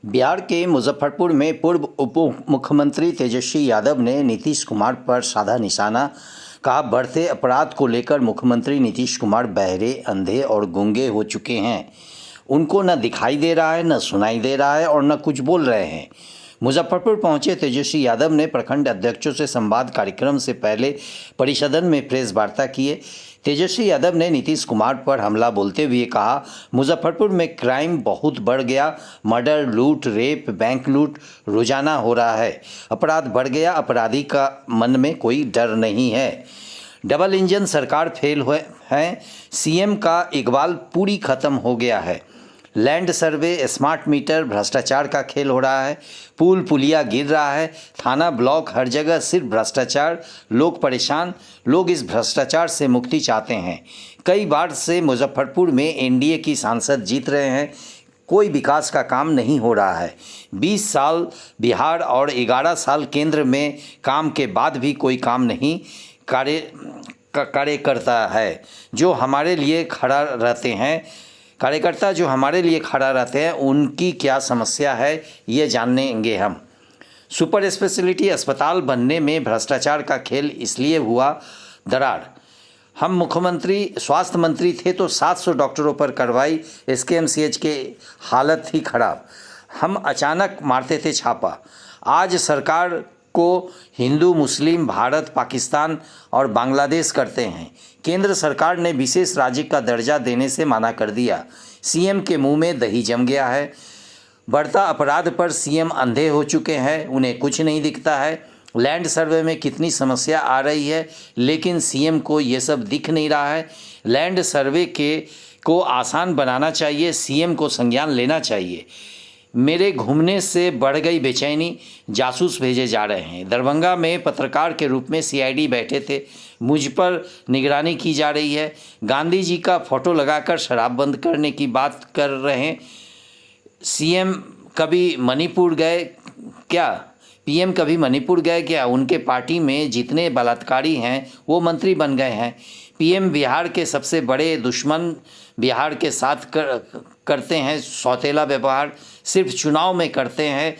बिहार के मुजफ्फरपुर में पूर्व उप मुख्यमंत्री तेजस्वी यादव ने नीतीश कुमार पर साधा निशाना। कहा, बढ़ते अपराध को लेकर मुख्यमंत्री नीतीश कुमार बहरे, अंधे और गूंगे हो चुके हैं। उनको न दिखाई दे रहा है, न सुनाई दे रहा है और न कुछ बोल रहे हैं। मुजफ्फरपुर पहुंचे तेजस्वी यादव ने प्रखंड अध्यक्षों से संवाद कार्यक्रम से पहले परिसदन में प्रेस वार्ता किए। तेजस्वी यादव ने नीतीश कुमार पर हमला बोलते हुए कहा, मुजफ्फरपुर में क्राइम बहुत बढ़ गया। मर्डर, लूट, रेप, बैंक लूट रोजाना हो रहा है। अपराध बढ़ गया। अपराधी का मन में कोई डर नहीं है। डबल इंजन सरकार फेल हुए हैं। सीएम का इकबाल पूरी खत्म हो गया है। लैंड सर्वे, स्मार्ट मीटर, भ्रष्टाचार का खेल हो रहा है। पुल पुलिया गिर रहा है। थाना ब्लॉक हर जगह सिर्फ भ्रष्टाचार। लोग परेशान। लोग इस भ्रष्टाचार से मुक्ति चाहते हैं। कई बार से मुजफ्फरपुर में एनडीए की सांसद जीत रहे हैं। कोई विकास का काम नहीं हो रहा है। 20 साल बिहार और 11 साल केंद्र में काम के बाद भी कोई काम नहीं कार्य करता है जो हमारे लिए खड़ा रहते हैं। कार्यकर्ता जो हमारे लिए खड़ा रहते हैं, उनकी क्या समस्या है ये जानेंगे हम। सुपर स्पेशलिटी अस्पताल बनने में भ्रष्टाचार का खेल इसलिए हुआ दरार। हम मुख्यमंत्री स्वास्थ्य मंत्री थे तो 700 डॉक्टरों पर कार्रवाई। एसकेएमसीएच के हालत ही खराब। हम अचानक मारते थे छापा। आज सरकार को हिंदू, मुस्लिम, भारत, पाकिस्तान और बांग्लादेश करते हैं। केंद्र सरकार ने विशेष राज्य का दर्जा देने से मना कर दिया। सीएम के मुंह में दही जम गया है। बढ़ता अपराध पर सीएम अंधे हो चुके हैं, उन्हें कुछ नहीं दिखता है। लैंड सर्वे में कितनी समस्या आ रही है, लेकिन सीएम को ये सब दिख नहीं रहा है। लैंड सर्वे को आसान बनाना चाहिए। सीएम को संज्ञान लेना चाहिए। मेरे घूमने से बढ़ गई बेचैनी। जासूस भेजे जा रहे हैं। दरभंगा में पत्रकार के रूप में सीआईडी बैठे थे। मुझ पर निगरानी की जा रही है। गांधी जी का फोटो लगाकर शराब बंद करने की बात कर रहे हैं। सीएम कभी मणिपुर गए क्या? पीएम कभी मणिपुर गए क्या? उनके पार्टी में जितने बलात्कारी हैं वो मंत्री बन गए हैं। पीएम बिहार के सबसे बड़े दुश्मन बिहार के साथ करते हैं सौतेला व्यवहार। सिर्फ चुनाव में करते हैं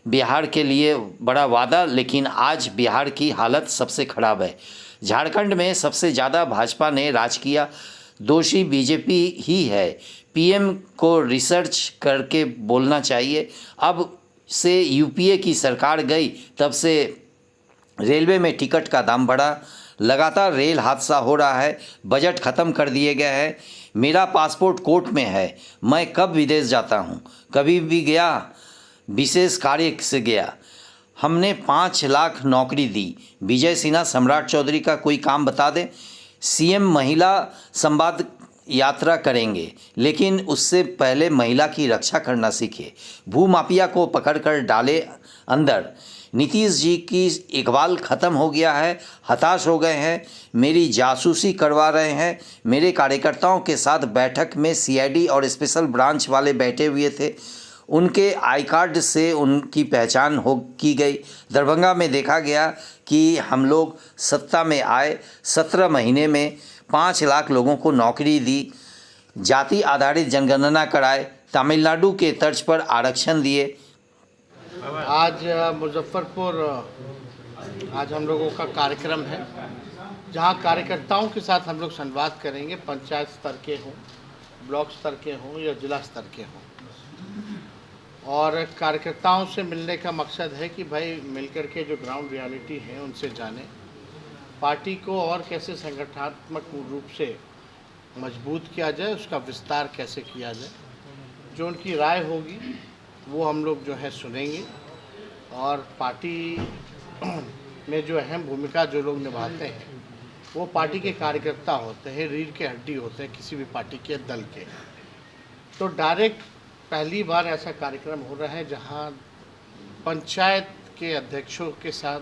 बिहार के लिए बड़ा वादा, लेकिन आज बिहार की हालत सबसे खराब है। झारखंड में सबसे ज़्यादा भाजपा ने राज किया। दोषी बीजेपी ही है। पीएम को रिसर्च करके बोलना चाहिए। अब से यूपीए की सरकार गई तब से रेलवे में टिकट का दाम बढ़ा। लगातार रेल हादसा हो रहा है। बजट ख़त्म कर दिए गए हैं। मेरा पासपोर्ट कोर्ट में है। मैं कब विदेश जाता हूँ? कभी भी गया? विशेष कार्य से गया। हमने 5 लाख नौकरी दी। विजय सिन्हा, सम्राट चौधरी का कोई काम बता दें। सीएम महिला संवाद यात्रा करेंगे, लेकिन उससे पहले महिला की रक्षा करना सीखे। भूमाफिया को पकड़कर डाले अंदर। नीतीश जी की इकबाल ख़त्म हो गया है। हताश हो गए हैं। मेरी जासूसी करवा रहे हैं। मेरे कार्यकर्ताओं के साथ बैठक में सीआईडी और स्पेशल ब्रांच वाले बैठे हुए थे। उनके आई कार्ड से उनकी पहचान की गई। दरभंगा में देखा गया कि हम लोग सत्ता में आए, 17 महीने में 5 लाख लोगों को नौकरी दी। जाति आधारित जनगणना कराए। तमिलनाडु के तर्ज पर आरक्षण दिए। आज मुजफ्फरपुर आज हम लोगों का कार्यक्रम है, जहां कार्यकर्ताओं के साथ हम लोग संवाद करेंगे। पंचायत स्तर के हों, ब्लॉक स्तर के हों या जिला स्तर के हों, और कार्यकर्ताओं से मिलने का मकसद है कि भाई मिलकर के जो ग्राउंड रियलिटी है उनसे जानें, पार्टी को और कैसे संगठनात्मक रूप से मजबूत किया जाए, उसका विस्तार कैसे किया जाए। जो उनकी राय होगी वो हम लोग जो है सुनेंगे, और पार्टी में जो अहम भूमिका जो लोग निभाते हैं वो पार्टी के कार्यकर्ता होते हैं, रीढ़ के हड्डी होते हैं किसी भी पार्टी के दल के। तो डायरेक्ट पहली बार ऐसा कार्यक्रम हो रहा है जहां पंचायत के अध्यक्षों के साथ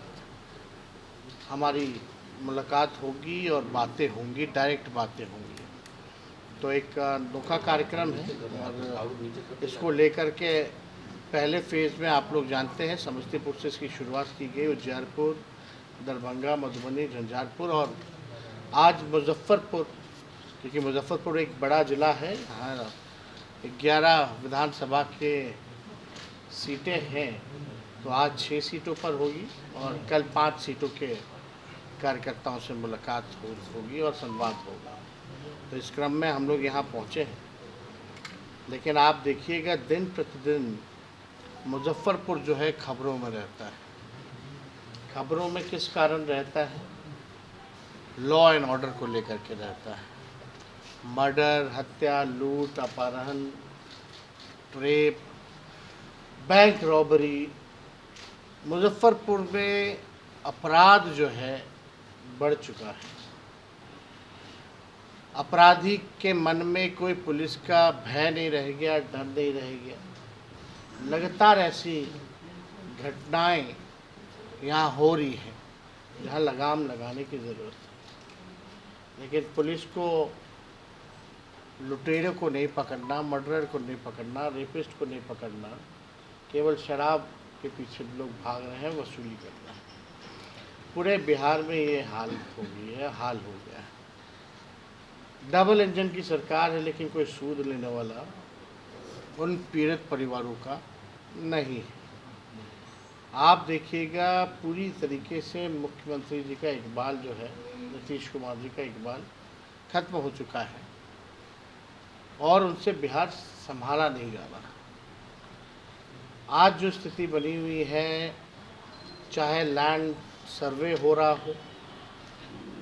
हमारी मुलाकात होगी और बातें होंगी, डायरेक्ट बातें होंगी। तो एक अनोखा कार्यक्रम है, और इसको लेकर के पहले फेज़ में आप लोग जानते हैं समस्तीपुर से इसकी शुरुआत की गई। उज्जैनपुर, दरभंगा, मधुबनी, झंझारपुर और आज मुजफ्फरपुर, क्योंकि मुजफ्फरपुर एक बड़ा ज़िला है। यहाँ 11 विधानसभा के सीटें हैं तो आज 6 सीटों पर होगी और कल 5 सीटों के कार्यकर्ताओं से मुलाकात होगी और संवाद होगा। तो इस क्रम में हम लोग यहाँ पहुँचे हैं, लेकिन आप देखिएगा दिन प्रतिदिन मुजफ्फरपुर जो है खबरों में रहता है। खबरों में किस कारण रहता है? लॉ एंड ऑर्डर को लेकर के रहता है। मर्डर, हत्या, लूट, अपहरण, रेप, बैंक रॉबरी। मुजफ्फरपुर में अपराध जो है बढ़ चुका है। अपराधी के मन में कोई पुलिस का भय नहीं रह गया, डर नहीं रह गया। लगातार ऐसी घटनाएं यहाँ हो रही हैं जहाँ लगाम लगाने की ज़रूरत है। लेकिन पुलिस को लुटेरे को नहीं पकड़ना, मर्डरर को नहीं पकड़ना, रेपिस्ट को नहीं पकड़ना, केवल शराब के पीछे लोग भाग रहे हैं, वसूली करना है। पूरे बिहार में ये हाल हो गया है। डबल इंजन की सरकार है, लेकिन कोई सूद लेने वाला उन पीड़ित परिवारों का नहीं है। आप देखिएगा पूरी तरीके से मुख्यमंत्री जी का इकबाल जो है, नीतीश कुमार जी का इकबाल खत्म हो चुका है और उनसे बिहार संभाला नहीं जा रहा। आज जो स्थिति बनी हुई है, चाहे लैंड सर्वे हो रहा हो,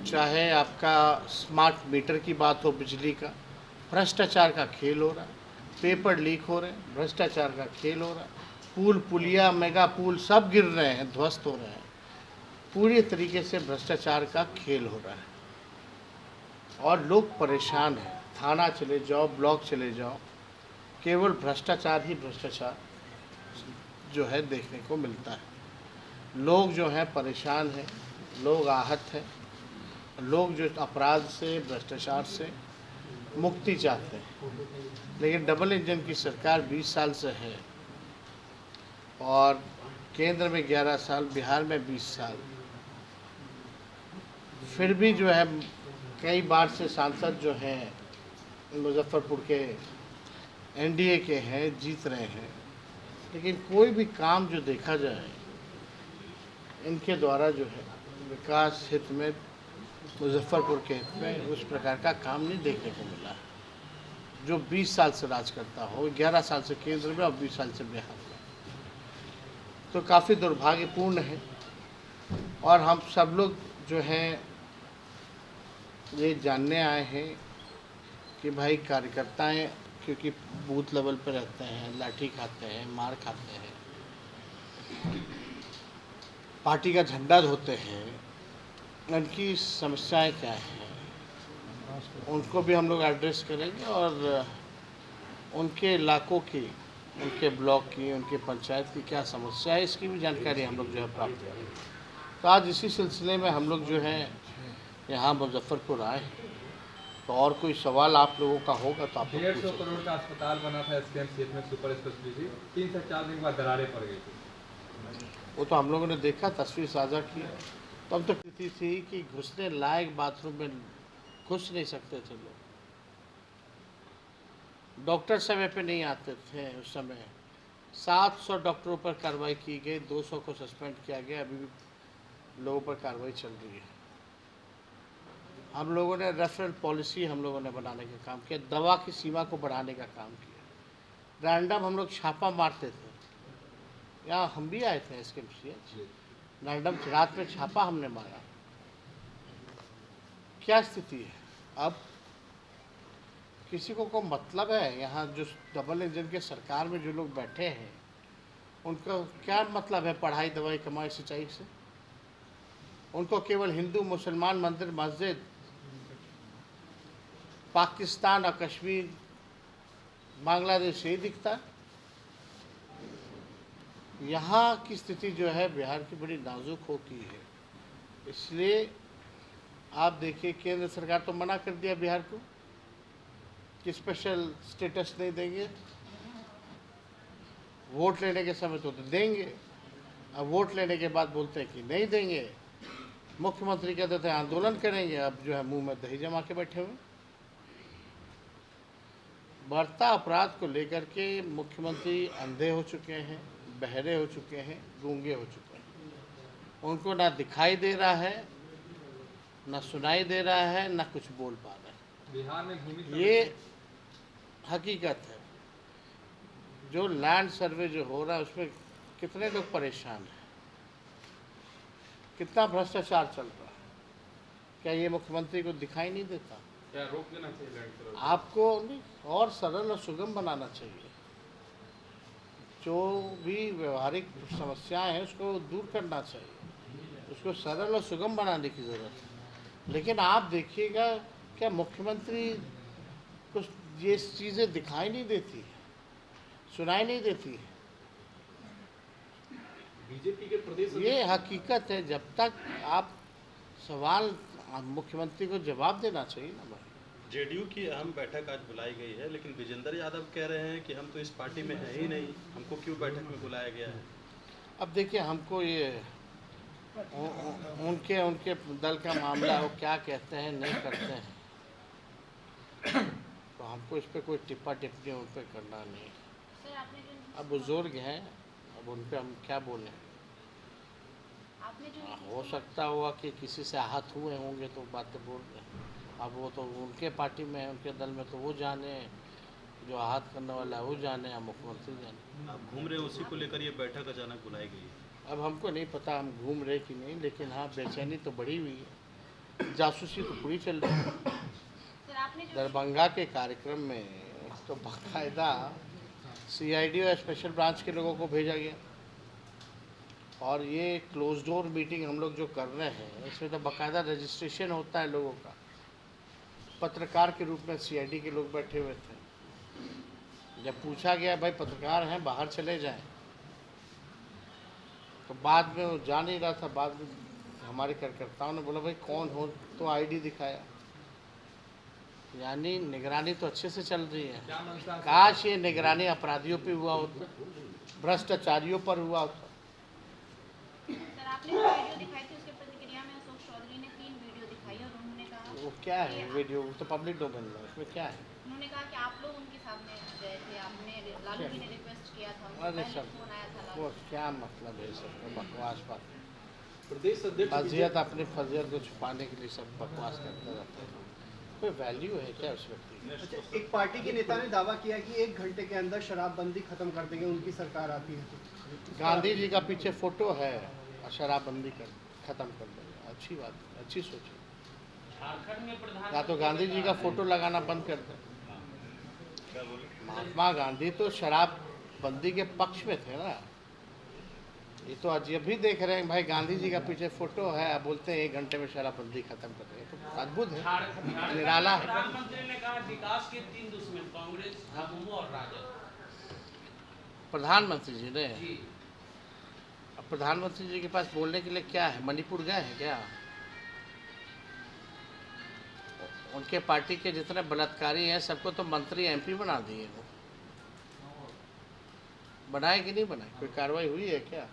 चाहे आपका स्मार्ट मीटर की बात हो, बिजली का, भ्रष्टाचार का खेल हो रहा है। पेपर लीक हो रहे हैं, भ्रष्टाचार का खेल हो रहा है। पुल, पुलिया, मेगा पुल सब गिर रहे हैं, ध्वस्त हो रहे हैं। पूरी तरीके से भ्रष्टाचार का खेल हो रहा है और लोग परेशान हैं। थाना चले जाओ, ब्लॉक चले जाओ, केवल भ्रष्टाचार ही भ्रष्टाचार जो है देखने को मिलता है। लोग जो हैं परेशान हैं, लोग आहत हैं, लोग जो अपराध से, भ्रष्टाचार से मुक्ति चाहते हैं। लेकिन डबल इंजन की सरकार 20 साल से है और केंद्र में 11 साल, बिहार में 20 साल। फिर भी जो है कई बार से सांसद जो हैं मुजफ्फरपुर के एनडीए के हैं, जीत रहे हैं, लेकिन कोई भी काम जो देखा जाए इनके द्वारा जो है विकास हित में, मुजफ्फरपुर के हित में उस प्रकार का काम नहीं देखने को मिला है जो 20 साल से राज करता हो, 11 साल से केंद्र में और 20 साल से बिहार में। तो काफ़ी दुर्भाग्यपूर्ण है और हम सब लोग जो हैं ये जानने आए हैं कि भाई कार्यकर्ताएं क्योंकि बूथ लेवल पर रहते हैं, लाठी खाते हैं, मार खाते हैं, पार्टी का झंडा धोते हैं, उनकी समस्याएं क्या हैं उनको भी हम लोग एड्रेस करेंगे और उनके इलाकों की, उनके ब्लॉक की, उनके पंचायत की क्या समस्या है इसकी भी जानकारी हम लोग जो है प्राप्त करेंगे। तो आज इसी सिलसिले में हम लोग जो है यहाँ मुजफ्फरपुर आए। तो और कोई सवाल आप लोगों का होगा तो आप लोग 150 करोड़ का अस्पताल बना था एसकेएमसीएच में, सुपर स्पेशलिटी, 3 से 4 दिन के बाद दरारें पड़ गई थी। वो तो हम लोगों ने देखा, तस्वीर साझा की। तब तो स्थिति थी कि घुसने लायक बाथरूम में घुस नहीं सकते थे लोग, डॉक्टर समय पे नहीं आते थे उस समय। 700 डॉक्टरों पर कार्रवाई की गई, 200 को सस्पेंड किया गया, अभी भी लोगों पर कार्रवाई चल रही है। हम लोगों ने रेफरल पॉलिसी हम लोगों ने बनाने का काम किया, दवा की सीमा को बढ़ाने का काम किया। रैंडम हम लोग छापा मारते थे, यहाँ हम भी आए थे एसकेएमसीएच, रैंडम रात में छापा हमने मारा। क्या स्थिति है अब? किसी को मतलब है? यहाँ जो डबल इंजन के सरकार में जो लोग बैठे हैं उनका क्या मतलब है पढ़ाई, दवाई, कमाई, सिंचाई से? उनको केवल हिंदू, मुसलमान, मंदिर, मस्जिद, पाकिस्तान और कश्मीर, बांग्लादेश यही दिखता। यहाँ की स्थिति जो है बिहार की बड़ी नाजुक हो की है। इसलिए आप देखिए केंद्र सरकार तो मना कर दिया बिहार को कि स्पेशल स्टेटस नहीं देंगे, वोट लेने के समय तो देंगे, अब वोट लेने के बाद बोलते हैं कि नहीं देंगे। मुख्यमंत्री कहते थे आंदोलन करेंगे, अब जो है मुंह में दही जमा के बैठे हुए। बढ़ता अपराध को लेकर के मुख्यमंत्री अंधे हो चुके हैं, बहरे हो चुके हैं, गूंगे हो चुके हैं। उनको ना दिखाई दे रहा है, ना सुनाई दे रहा है, ना कुछ बोल पा रहे हैं। बिहार में भूमि ये हकीकत है। जो लैंड सर्वे जो हो रहा है उसमें कितने लोग परेशान हैं, कितना भ्रष्टाचार चल रहा है। क्या ये मुख्यमंत्री को दिखाई नहीं देता? क्या रोक देना चाहिए लैंड सर्वे? आपको नहीं, और सरल और सुगम बनाना चाहिए। जो भी व्यवहारिक समस्याएं हैं उसको दूर करना चाहिए, उसको सरल और सुगम बनाने की ज़रूरत है। लेकिन आप देखिएगा, क्या मुख्यमंत्री को ये चीज़ें दिखाई नहीं देती, सुनाई नहीं देती? बीजेपी के प्रदेश ये हकीकत है। जब तक आप सवाल मुख्यमंत्री को जवाब देना चाहिए ना भाई। जेडीयू की अहम बैठक आज बुलाई गई है, लेकिन विजेंद्र यादव कह रहे हैं कि हम तो इस पार्टी में हैं ही नहीं, हमको क्यों बैठक में बुलाया गया है। अब देखिए, हमको ये उनके उनके दल का मामला, वो क्या कहते हैं नहीं करते हैं, तो हमको इस पर कोई टिप्पा टिप्पणी उन पर करना नहीं। सर, आपने जो अब बुजुर्ग हैं, अब उन पर हम क्या बोलें। आपने जो हो सकता हुआ कि किसी से आहत हुए होंगे तो बातें बोल रहे हैं। अब वो तो उनके पार्टी में है, उनके दल में, तो वो जाने, जो आहत करने वाला है वो जाने, या मुख्यमंत्री जाने। आप घूम रहे हैं, उसी को लेकर ये बैठक अचानक बुलाई गई है। अब हमको नहीं पता हम घूम रहे कि नहीं, लेकिन हाँ बेचैनी तो बढ़ी हुई है, जासूसी तो पूरी चल रही है। सर, आपने जो दरभंगा के कार्यक्रम में तो बाकायदा सीआईडी और स्पेशल ब्रांच के लोगों को भेजा गया, और ये क्लोज डोर मीटिंग हम लोग जो कर रहे हैं इसमें तो बाकायदा रजिस्ट्रेशन होता है लोगों का। पत्रकार के रूप में सीआईडी के लोग बैठे हुए थे। जब पूछा गया भाई पत्रकार हैं बाहर चले जाएं, तो बाद में वो जा नहीं रहा था। बाद में हमारे कार्यकर्ताओं ने बोला भाई कौन हो, तो आईडी दिखाया। यानी निगरानी तो अच्छे से चल रही है। क्या मंशा? काश ये निगरानी अपराधियों पे हुआ होता, भ्रष्टाचारियों पर हुआ होता। सर, आपने जो वीडियो दिखाई थी उसके प्रतिक्रिया में अशोक चौधरी ने 3 वीडियो दिखाई और उन्होंने कहा वो क्या है वीडियो, वो तो पब्लिक डोमेन में, उसमें क्या है? उन्होंने कहा कि आप लोग उनके सामने गए थे, आपने लालू जी ने रिक्वेस्ट किया था, उनको अरे पहले सब फोन आया था वो लालू। क्या मतलब है, सब बकवास बात। प्रदेश अध्यक्ष फजीयत अपनी फजीयत को छुपाने के लिए सब बकवास करते रहते हैं। कोई वैल्यू है क्या उस व्यक्ति की? अच्छा, एक पार्टी के नेता ने दावा किया कि 1 घंटे के अंदर शराबबंदी खत्म कर देंगे, उनकी सरकार आती है तो। गांधी जी का पीछे फोटो है और शराबबंदी खत्म कर देंगे, अच्छी बात है, अच्छी सोच है। या तो गांधी जी का फोटो लगाना बंद कर दें। महात्मा गांधी तो शराबबंदी के पक्ष में थे ना। ये तो आज भी देख रहे हैं भाई, गांधी जी का पीछे फोटो है, अब बोलते हैं 1 घंटे में शराबबंदी खत्म कर देंगे, तो अद्भुत है, निराला है। प्रधानमंत्री ने कहा विकास के 3 दुश्मन कांग्रेस, भाजपा और राजद। प्रधानमंत्री जी ने, जी, अब प्रधानमंत्री जी के पास बोलने के लिए क्या है? मणिपुर गए हैं क्या? उनके पार्टी के जितने बलात्कारी हैं सबको तो मंत्री एमपी बना दिए। वो बनाए कि नहीं बनाए? कोई कार्रवाई हुई है क्या?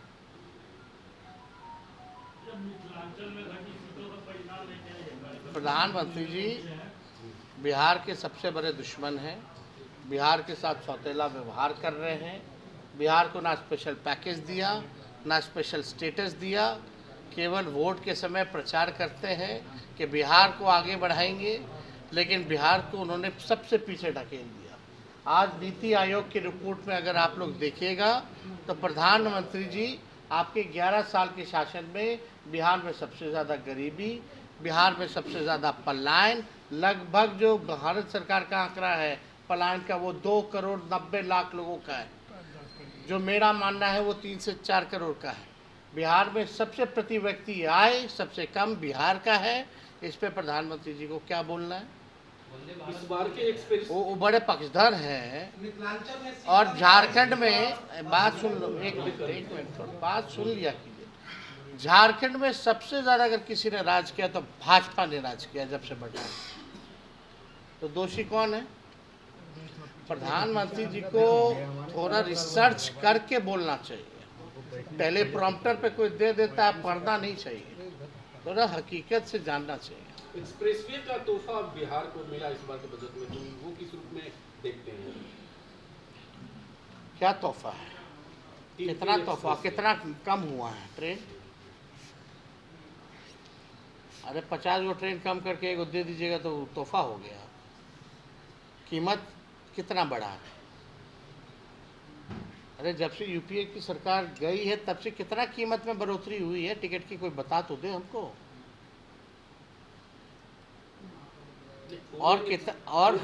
प्रधानमंत्री जी बिहार के सबसे बड़े दुश्मन हैं, बिहार के साथ सौतेला व्यवहार कर रहे हैं। बिहार को ना स्पेशल पैकेज दिया, ना स्पेशल स्टेटस दिया, केवल वोट के समय प्रचार करते हैं कि बिहार को आगे बढ़ाएंगे, लेकिन बिहार को उन्होंने सबसे पीछे ढकेल दिया। आज नीति आयोग की रिपोर्ट में अगर आप लोग देखिएगा तो प्रधानमंत्री जी आपके 11 साल के शासन में बिहार में सबसे ज़्यादा गरीबी, बिहार में सबसे ज़्यादा पलायन, लगभग जो भारत सरकार का आंकड़ा है पलायन का वो 2 करोड़ 90 लाख लोगों का है, जो मेरा मानना है वो 3 से 4 करोड़ का है। बिहार में सबसे प्रति व्यक्ति आय सबसे कम बिहार का है। इस पे प्रधानमंत्री जी को क्या बोलना है? इस बार के एक्सप्रेस वो बड़े पक्षधर हैं। और झारखंड में बात सुन लो, एक मिनट थोड़ा बात सुन लिया कीजिए। झारखंड में सबसे ज़्यादा अगर किसी ने राज किया तो भाजपा ने राज किया जब से बढ़ा। तो दोषी कौन है? प्रधानमंत्री जी को थोड़ा रिसर्च करके बोलना चाहिए। पहले प्रॉम्प्टर पे कोई दे देता है, पढ़ना नहीं चाहिए, थोड़ा हकीकत से जानना चाहिए। एक्सप्रेसवे का तोहफा बिहार को मिला इस बार के बजट में, तो वो किस रूप में देखते हैं? क्या तोहफा है? कितना तोहफा, कितना कम हुआ है ट्रेन? अरे 50 गो ट्रेन कम करके एगो दे दीजिएगा तो तोहफा हो गया। कीमत कितना बढ़ा है? अरे जब से यूपीए की सरकार गई है तब से कितना कीमत में बढ़ोतरी हुई है टिकट की, कोई बता तो दे हमको। और कितना, और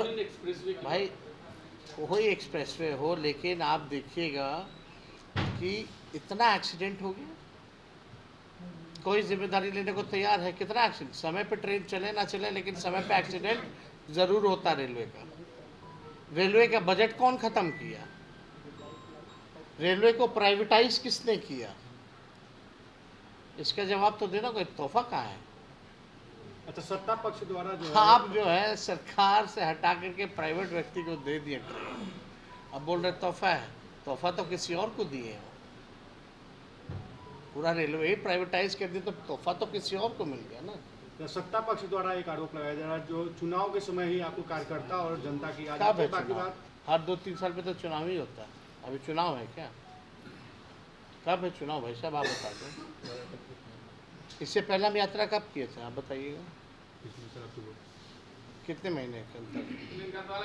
भाई कोई एक्सप्रेसवे हो, लेकिन आप देखिएगा कि इतना एक्सीडेंट हो गया, कोई जिम्मेदारी लेने को तैयार है? कितना एक्सीडेंट, समय पे ट्रेन चले ना चले लेकिन समय पे एक्सीडेंट ज़रूर होता रेलवे का। रेलवे का बजट कौन ख़त्म किया? रेलवे को प्राइवेटाइज किसने किया? इसका जवाब तो देना। कोई तोहफा कहाँ है? अच्छा, सत्ता पक्ष द्वारा जो है आप जो है सरकार से हटा करके प्राइवेट व्यक्ति को दे दिए ट्रेन, अब बोल रहे तोहफा है। तोहफा तो किसी और को दिए हो, पूरा रेलवे ही प्राइवेटाइज कर दिया तो तोहफा तो किसी और को मिल गया ना। सत्ता पक्ष द्वारा एक आरोप लगाया जा रहा है जो चुनाव के समय ही आपको कार्यकर्ता और जनता की याद कब आती है है, बाकी चुनाव? बात हर 2-3 साल पे तो चुनाव ही होता है। अभी चुनाव है क्या? कब है चुनाव भाई साहब, आप बता दो। इससे पहले हम यात्रा कब किए थे आप बताइएगा? कितने महीने के अंतर?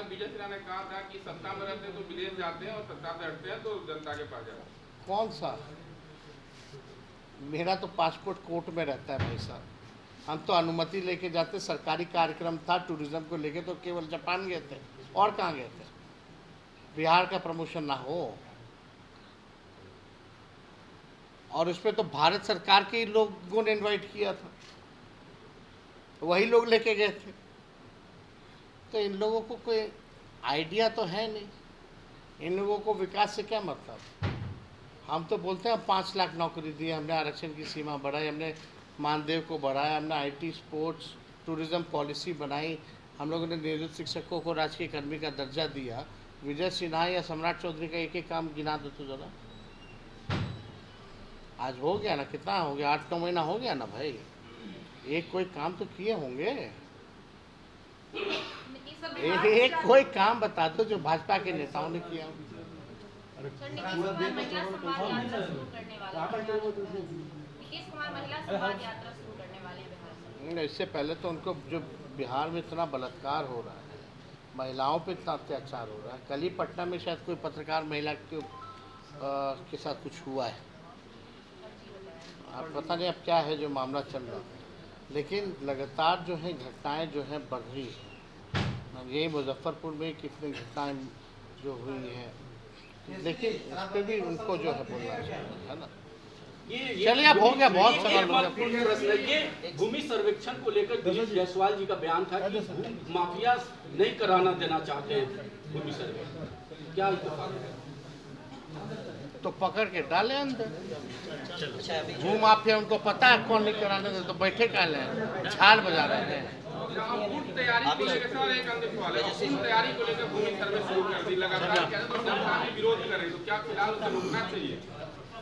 विजय सिन्हा ने कहा था कि सत्ता में रहते तो विदेश जाते हैं और सत्ता से हटते हैं तो जनता के पास जाते हैं। कौन सा? मेरा तो पासपोर्ट कोर्ट में रहता है भाई साहब। हम तो अनुमति लेके जाते, सरकारी कार्यक्रम था टूरिज्म को लेके तो केवल जापान गए थे, और कहाँ गए थे? बिहार का प्रमोशन ना हो, और उसमें तो भारत सरकार के ही लोगों ने इनवाइट किया था, वही लोग लेके गए थे। तो इन लोगों को कोई आइडिया तो है नहीं, इन लोगों को विकास से क्या मतलब? हम तो बोलते हैं 5 लाख नौकरी दी, हमने आरक्षण की सीमा बढ़ाई, हमने मानदेय को बढ़ाया, हमने आईटी, स्पोर्ट्स, टूरिज्म पॉलिसी बनाई, हम लोगों ने नियोजित शिक्षकों को राजकीय कर्मी का दर्जा दिया। विजय सिन्हा या सम्राट चौधरी का एक एक काम गिना दो तो जरा। आज हो गया ना, कितना हो गया, 8-9 महीना हो गया ना भाई, एक कोई काम तो किए होंगे। एक कोई काम बता दो जो भाजपा के नेताओं ने किया। सर, नीतीश कुमार महिला संवाद यात्रा शुरू करने वाले हैं। नीतीश कुमार महिला संवाद यात्रा शुरू करने वाले हैं बिहार से। इससे पहले तो उनको, जो बिहार में इतना बलात्कार हो रहा है, महिलाओं पे इतना अत्याचार हो रहा है, कल ही पटना में शायद कोई पत्रकार महिला के साथ कुछ हुआ है, अब पता नहीं अब क्या है जो मामला चल रहा है, लेकिन लगातार जो है घटनाएं जो हैं बढ़ रही हैं। यही मुजफ्फरपुर में कितनी घटनाएं जो हुई हैं, लेकिन इस पर भी उनको जो है बोलना चाहिए, है ना। चलिए अब हो गया, बहुत सवाल हो गया। प्रश्न है, ये भूमि सर्वेक्षण को लेकर दिलीप जायसवाल जी का बयान था कि माफिया नहीं कराना देना चाहते हैं भूमि सर्वे, क्या तो पकड़ के डाले अंदर। भू माफिया उनको पता है कौन नहीं कराने दे, तो बैठे का ले झाड़ बजा रहे हैं। तैयारी को लेकर सर एक अंतिम सवाल है, तैयारी को लेकर भूमि सर्वे शुरू कर दी, लगातार क्या है तो जनता भी विरोध कर रही, तो क्या फिलहाल उसे रोकना चाहिए?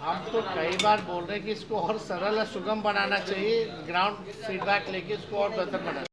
हम तो कई बार बोल रहे हैं कि इसको और सरल और सुगम बनाना चाहिए, ग्राउंड फीडबैक लेके इसको और बेहतर बनाना